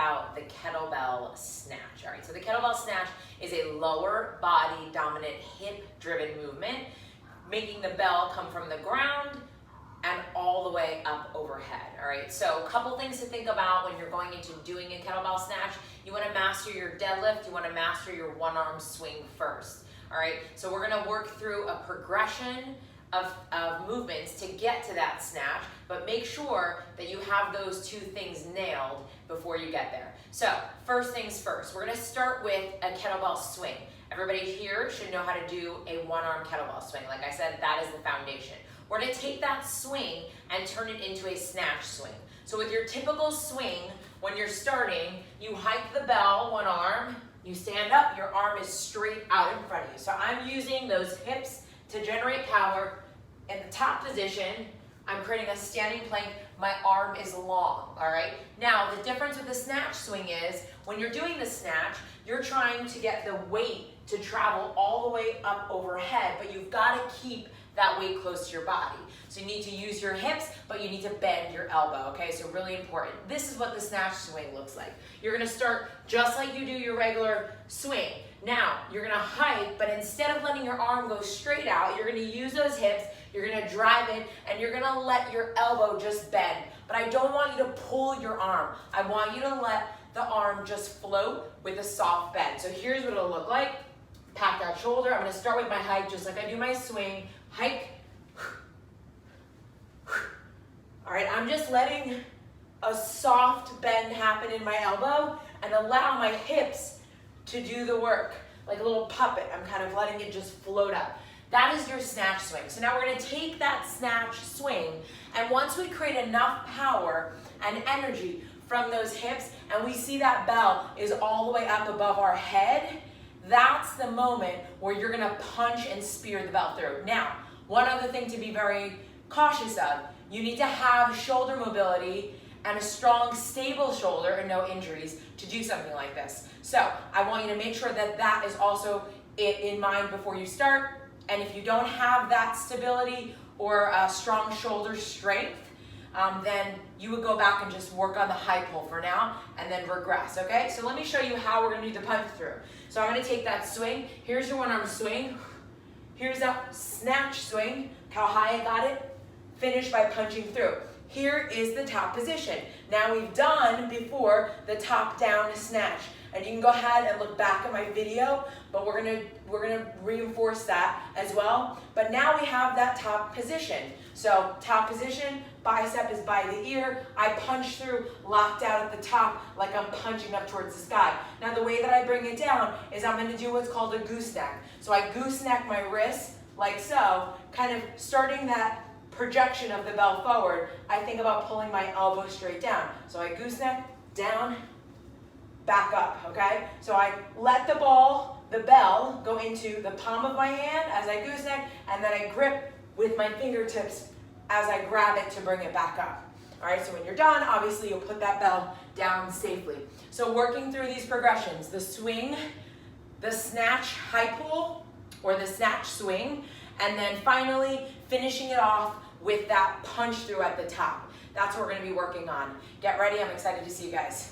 about the kettlebell snatch. All right, so the kettlebell snatch is a lower body dominant hip driven movement, making the bell come from the ground and all the way up overhead. All right, so a couple things to think about when you're going into doing a kettlebell snatch. You want to master your deadlift, you want to master your one arm swing first. All right, so we're going to work through a progression of movements to get to that snatch, but make sure that you have those two things nailed before you get there. So first things first, we're going to start with a kettlebell swing. Everybody here should know how to do a one-arm kettlebell swing. Like I said, that is the foundation. We're going to take that swing and turn it into a snatch swing. So with your typical swing, when you're starting, you hike the bell, one arm, you stand up, your arm is straight out in front of you. So I'm using those hips to generate power. In the top position, I'm creating a standing plank, my arm is long, all right? Now, the difference with the snatch swing is, when you're doing the snatch, you're trying to get the weight to travel all the way up overhead, but you've gotta keep that weight close to your body. So you need to use your hips, but you need to bend your elbow, okay? So really important. This is what the snatch swing looks like. You're gonna start just like you do your regular swing. Now, you're gonna hike, but instead of letting your arm go straight out, you're gonna use those hips, you're gonna drive it, and you're gonna let your elbow just bend. But I don't want you to pull your arm. I want you to let the arm just float with a soft bend. So here's what it'll look like. Pat that shoulder. I'm gonna start with my hike, just like I do my swing. Hike. All right, I'm just letting a soft bend happen in my elbow and allow my hips to do the work. Like a little puppet, I'm kind of letting it just float up. That is your snatch swing. So now we're gonna take that snatch swing, and once we create enough power and energy from those hips, and we see that bell is all the way up above our head, that's the moment where you're gonna punch and spear the bell through. Now, one other thing to be very cautious of, you need to have shoulder mobility and a strong, stable shoulder and no injuries to do something like this. So I want you to make sure that that is also in mind before you start. And if you don't have that stability or a strong shoulder strength, then you would go back and just work on the high pull for now and then regress, okay? So let me show you how we're gonna do the punch through. So I'm gonna take that swing. Here's your one arm swing. Here's that snatch swing, how high I got it. Finish by punching through. Here is the top position. Now we've done before the top down snatch. And you can go ahead and look back at my video, but we're gonna reinforce that as well. But now we have that top position. So top position, bicep is by the ear. I punch through, locked out at the top, like I'm punching up towards the sky. Now the way that I bring it down is I'm gonna do what's called a gooseneck. So I gooseneck my wrist, like so, kind of starting that projection of the bell forward. I think about pulling my elbow straight down. So I gooseneck, down, back up, okay? So I let the bell go into the palm of my hand as I gooseneck, and then I grip with my fingertips as I grab it to bring it back up. All right, so when you're done, obviously you'll put that bell down safely. So working through these progressions, the swing, the snatch high pull, or the snatch swing, and then finally finishing it off with that punch through at the top. That's what we're gonna be working on. Get ready, I'm excited to see you guys.